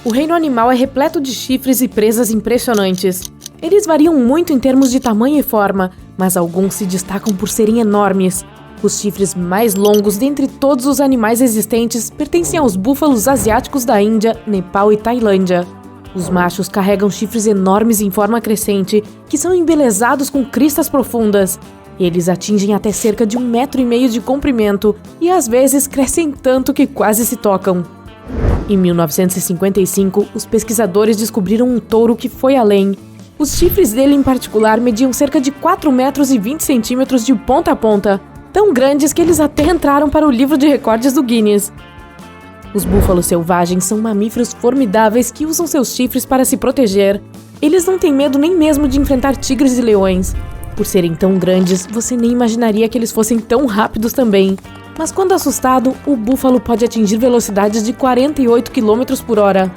O reino animal é repleto de chifres e presas impressionantes. Eles variam muito em termos de tamanho e forma, mas alguns se destacam por serem enormes. Os chifres mais longos dentre todos os animais existentes pertencem aos búfalos asiáticos da Índia, Nepal e Tailândia. Os machos carregam chifres enormes em forma crescente, que são embelezados com cristas profundas. Eles atingem até cerca de 1,5 metro de comprimento e às vezes crescem tanto que quase se tocam. Em 1955, os pesquisadores descobriram um touro que foi além. Os chifres dele em particular mediam cerca de 4,20 metros de ponta a ponta, tão grandes que eles até entraram para o livro de recordes do Guinness. Os búfalos selvagens são mamíferos formidáveis que usam seus chifres para se proteger. Eles não têm medo nem mesmo de enfrentar tigres e leões. Por serem tão grandes, você nem imaginaria que eles fossem tão rápidos também. Mas quando assustado, o búfalo pode atingir velocidades de 48 km por hora.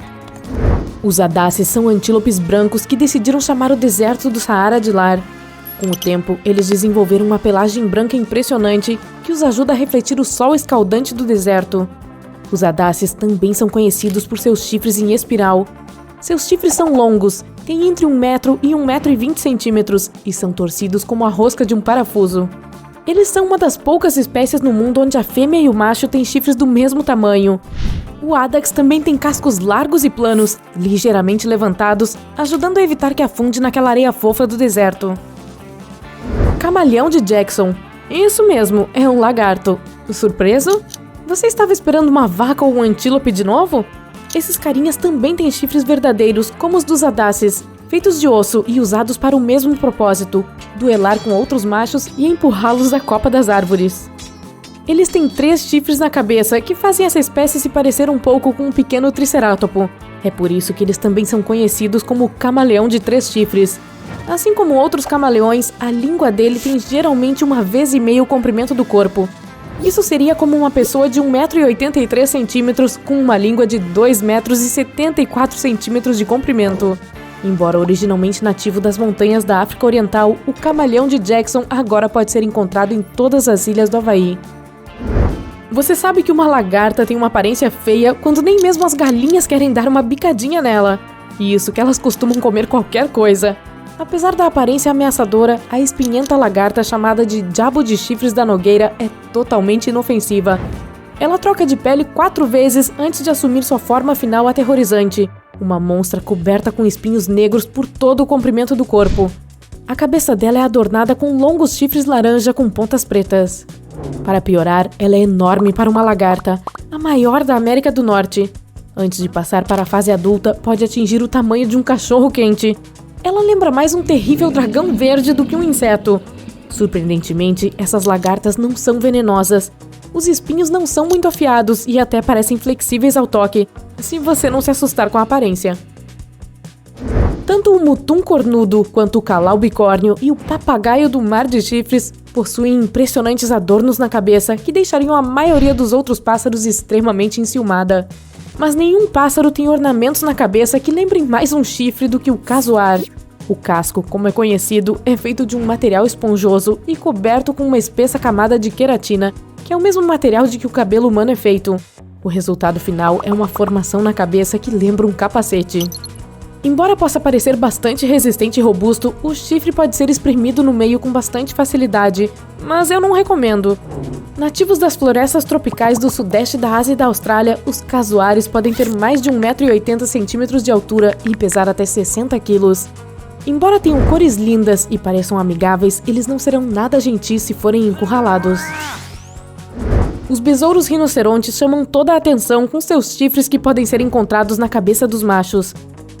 Os adaces são antílopes brancos que decidiram chamar o deserto do Saara de lar. Com o tempo, eles desenvolveram uma pelagem branca impressionante que os ajuda a refletir o sol escaldante do deserto. Os adaces também são conhecidos por seus chifres em espiral. Seus chifres são longos, têm entre 1 metro e 1,20 metros e são torcidos como a rosca de um parafuso. Eles são uma das poucas espécies no mundo onde a fêmea e o macho têm chifres do mesmo tamanho. O Adax também tem cascos largos e planos, ligeiramente levantados, ajudando a evitar que afunde naquela areia fofa do deserto. Camaleão de Jackson. Isso mesmo, é um lagarto. Surpreso? Você estava esperando uma vaca ou um antílope de novo? Esses carinhas também têm chifres verdadeiros, como os dos adaces, feitos de osso e usados para o mesmo propósito, duelar com outros machos e empurrá-los da copa das árvores. Eles têm 3 chifres na cabeça que fazem essa espécie se parecer um pouco com um pequeno tricerátopo. É por isso que eles também são conhecidos como camaleão de 3 chifres. Assim como outros camaleões, a língua dele tem geralmente 1,5 vezes o comprimento do corpo. Isso seria como uma pessoa de 1,83 metros com uma língua de 2,74 metros de comprimento. Embora originalmente nativo das montanhas da África Oriental, o camaleão de Jackson agora pode ser encontrado em todas as ilhas do Havaí. Você sabe que uma lagarta tem uma aparência feia quando nem mesmo as galinhas querem dar uma bicadinha nela. E isso que elas costumam comer qualquer coisa. Apesar da aparência ameaçadora, a espinhenta lagarta chamada de diabo de chifres da nogueira é totalmente inofensiva. Ela troca de pele 4 vezes antes de assumir sua forma final aterrorizante. Uma monstra coberta com espinhos negros por todo o comprimento do corpo. A cabeça dela é adornada com longos chifres laranja com pontas pretas. Para piorar, ela é enorme para uma lagarta, a maior da América do Norte. Antes de passar para a fase adulta, pode atingir o tamanho de um cachorro-quente. Ela lembra mais um terrível dragão verde do que um inseto. Surpreendentemente, essas lagartas não são venenosas. Os espinhos não são muito afiados e até parecem flexíveis ao toque, se você não se assustar com a aparência. Tanto o mutum cornudo quanto o calau bicórnio e o papagaio do mar de chifres possuem impressionantes adornos na cabeça que deixariam a maioria dos outros pássaros extremamente enciumada. Mas nenhum pássaro tem ornamentos na cabeça que lembrem mais um chifre do que o casuar. O casco, como é conhecido, é feito de um material esponjoso e coberto com uma espessa camada de queratina, que é o mesmo material de que o cabelo humano é feito. O resultado final é uma formação na cabeça que lembra um capacete. Embora possa parecer bastante resistente e robusto, o chifre pode ser espremido no meio com bastante facilidade, mas eu não recomendo. Nativos das florestas tropicais do sudeste da Ásia e da Austrália, os casuares podem ter mais de 1,80 metros de altura e pesar até 60 quilos. Embora tenham cores lindas e pareçam amigáveis, eles não serão nada gentis se forem encurralados. Os besouros rinocerontes chamam toda a atenção com seus chifres que podem ser encontrados na cabeça dos machos.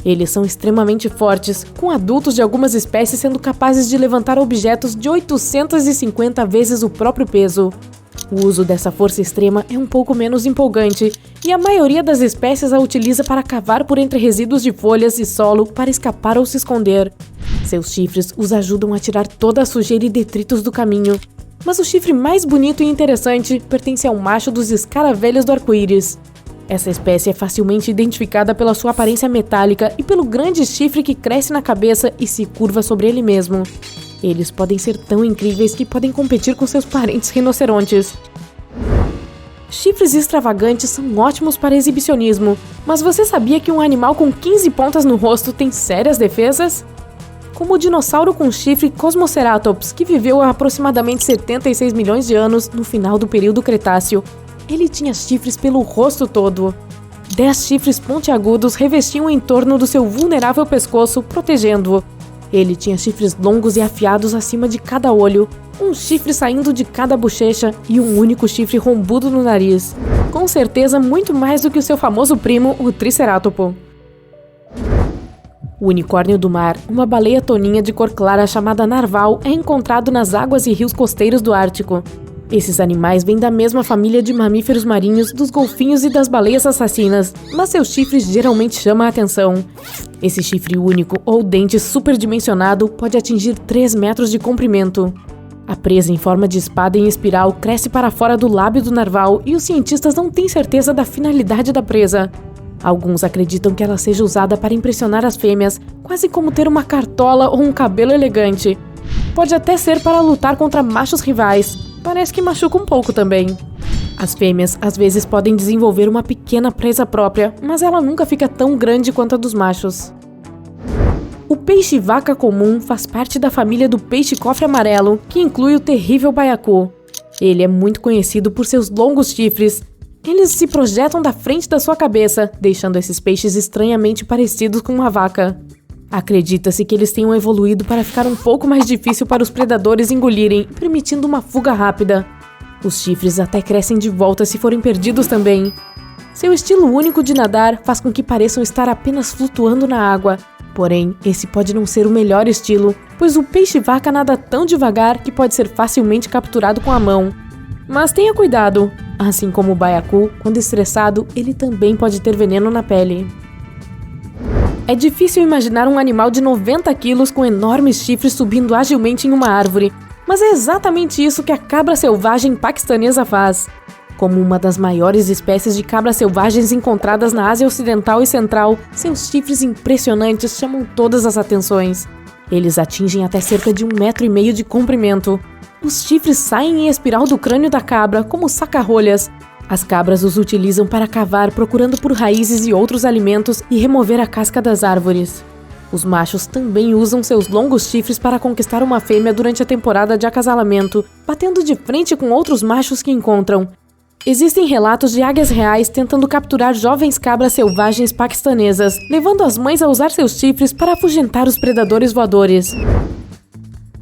Eles são extremamente fortes, com adultos de algumas espécies sendo capazes de levantar objetos de 850 vezes o próprio peso. O uso dessa força extrema é um pouco menos empolgante, e a maioria das espécies a utiliza para cavar por entre resíduos de folhas e solo para escapar ou se esconder. Seus chifres os ajudam a tirar toda a sujeira e detritos do caminho. Mas o chifre mais bonito e interessante pertence ao macho dos escaravelhos do arco-íris. Essa espécie é facilmente identificada pela sua aparência metálica e pelo grande chifre que cresce na cabeça e se curva sobre ele mesmo. Eles podem ser tão incríveis que podem competir com seus parentes rinocerontes. Chifres extravagantes são ótimos para exibicionismo, mas você sabia que um animal com 15 pontas no rosto tem sérias defesas? Como o dinossauro com chifre Cosmoceratops, que viveu há aproximadamente 76 milhões de anos no final do período Cretáceo, ele tinha chifres pelo rosto todo. 10 chifres pontiagudos revestiam o entorno do seu vulnerável pescoço, protegendo-o. Ele tinha chifres longos e afiados acima de cada olho, um chifre saindo de cada bochecha e um único chifre rombudo no nariz. Com certeza muito mais do que o seu famoso primo, o Tricerátopo. O unicórnio do mar, uma baleia toninha de cor clara chamada narval, é encontrado nas águas e rios costeiros do Ártico. Esses animais vêm da mesma família de mamíferos marinhos, dos golfinhos e das baleias assassinas, mas seus chifres geralmente chamam a atenção. Esse chifre único, ou dente superdimensionado, pode atingir 3 metros de comprimento. A presa em forma de espada em espiral cresce para fora do lábio do narval e os cientistas não têm certeza da finalidade da presa. Alguns acreditam que ela seja usada para impressionar as fêmeas, quase como ter uma cartola ou um cabelo elegante. Pode até ser para lutar contra machos rivais. Parece que machuca um pouco também. As fêmeas às vezes podem desenvolver uma pequena presa própria, mas ela nunca fica tão grande quanto a dos machos. O peixe-vaca comum faz parte da família do peixe-cofre amarelo, que inclui o terrível baiacu. Ele é muito conhecido por seus longos chifres. Eles se projetam da frente da sua cabeça, deixando esses peixes estranhamente parecidos com uma vaca. Acredita-se que eles tenham evoluído para ficar um pouco mais difícil para os predadores engolirem, permitindo uma fuga rápida. Os chifres até crescem de volta se forem perdidos também. Seu estilo único de nadar faz com que pareçam estar apenas flutuando na água. Porém, esse pode não ser o melhor estilo, pois o peixe-vaca nada tão devagar que pode ser facilmente capturado com a mão. Mas tenha cuidado, assim como o baiacu, quando estressado, ele também pode ter veneno na pele. É difícil imaginar um animal de 90 quilos com enormes chifres subindo agilmente em uma árvore, mas é exatamente isso que a cabra selvagem paquistanesa faz. Como uma das maiores espécies de cabras selvagens encontradas na Ásia Ocidental e Central, seus chifres impressionantes chamam todas as atenções. Eles atingem até cerca de 1,5 metro de comprimento. Os chifres saem em espiral do crânio da cabra, como saca-rolhas. As cabras os utilizam para cavar, procurando por raízes e outros alimentos e remover a casca das árvores. Os machos também usam seus longos chifres para conquistar uma fêmea durante a temporada de acasalamento, batendo de frente com outros machos que encontram. Existem relatos de águias reais tentando capturar jovens cabras selvagens paquistanesas, levando as mães a usar seus chifres para afugentar os predadores voadores.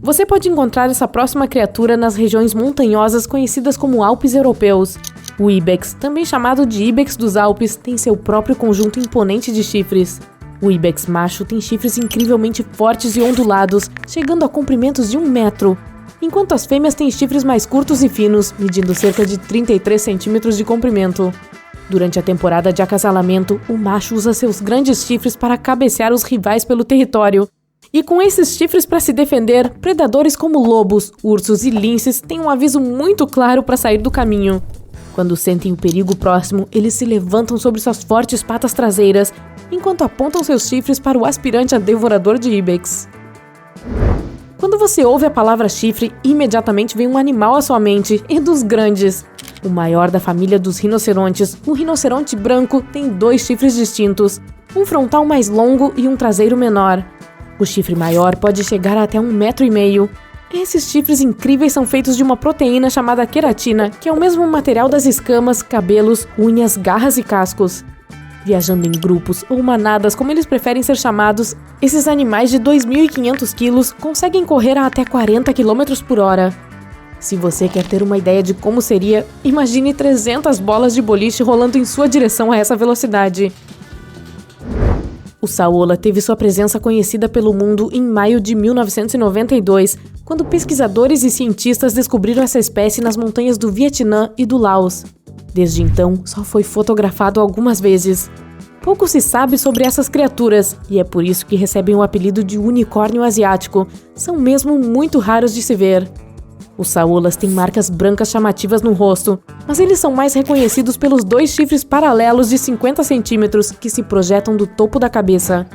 Você pode encontrar essa próxima criatura nas regiões montanhosas conhecidas como Alpes europeus. O ibex, também chamado de ibex dos Alpes, tem seu próprio conjunto imponente de chifres. O ibex macho tem chifres incrivelmente fortes e ondulados, chegando a comprimentos de 1 metro, enquanto as fêmeas têm chifres mais curtos e finos, medindo cerca de 33 centímetros de comprimento. Durante a temporada de acasalamento, o macho usa seus grandes chifres para cabecear os rivais pelo território. E com esses chifres para se defender, predadores como lobos, ursos e linces têm um aviso muito claro para sair do caminho. Quando sentem o perigo próximo, eles se levantam sobre suas fortes patas traseiras, enquanto apontam seus chifres para o aspirante a devorador de ibex. Quando você ouve a palavra chifre, imediatamente vem um animal à sua mente, e dos grandes. O maior da família dos rinocerontes, o rinoceronte branco, tem 2 chifres distintos, um frontal mais longo e um traseiro menor. O chifre maior pode chegar até 1,5 metro. Esses chifres incríveis são feitos de uma proteína chamada queratina, que é o mesmo material das escamas, cabelos, unhas, garras e cascos. Viajando em grupos ou manadas, como eles preferem ser chamados, esses animais de 2.500 quilos conseguem correr a até 40 km por hora. Se você quer ter uma ideia de como seria, imagine 300 bolas de boliche rolando em sua direção a essa velocidade. O saola teve sua presença conhecida pelo mundo em maio de 1992, quando pesquisadores e cientistas descobriram essa espécie nas montanhas do Vietnã e do Laos. Desde então, só foi fotografado algumas vezes. Pouco se sabe sobre essas criaturas, e é por isso que recebem o apelido de unicórnio asiático. São mesmo muito raros de se ver. Os saolas têm marcas brancas chamativas no rosto, mas eles são mais reconhecidos pelos 2 chifres paralelos de 50 centímetros que se projetam do topo da cabeça.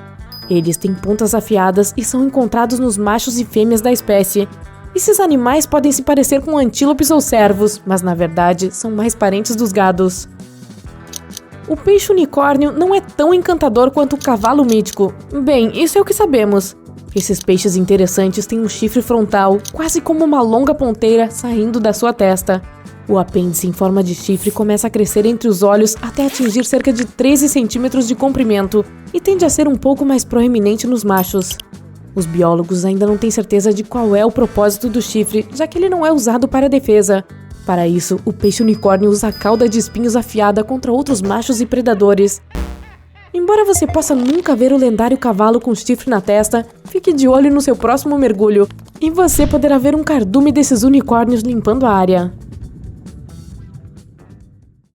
Eles têm pontas afiadas e são encontrados nos machos e fêmeas da espécie. Esses animais podem se parecer com antílopes ou cervos, mas na verdade são mais parentes dos gados. O peixe unicórnio não é tão encantador quanto o cavalo mítico. Bem, isso é o que sabemos. Esses peixes interessantes têm um chifre frontal, quase como uma longa ponteira saindo da sua testa. O apêndice em forma de chifre começa a crescer entre os olhos até atingir cerca de 13 centímetros de comprimento e tende a ser um pouco mais proeminente nos machos. Os biólogos ainda não têm certeza de qual é o propósito do chifre, já que ele não é usado para defesa. Para isso, o peixe unicórnio usa a cauda de espinhos afiada contra outros machos e predadores. Embora você possa nunca ver o lendário cavalo com chifre na testa, fique de olho no seu próximo mergulho, e você poderá ver um cardume desses unicórnios limpando a área.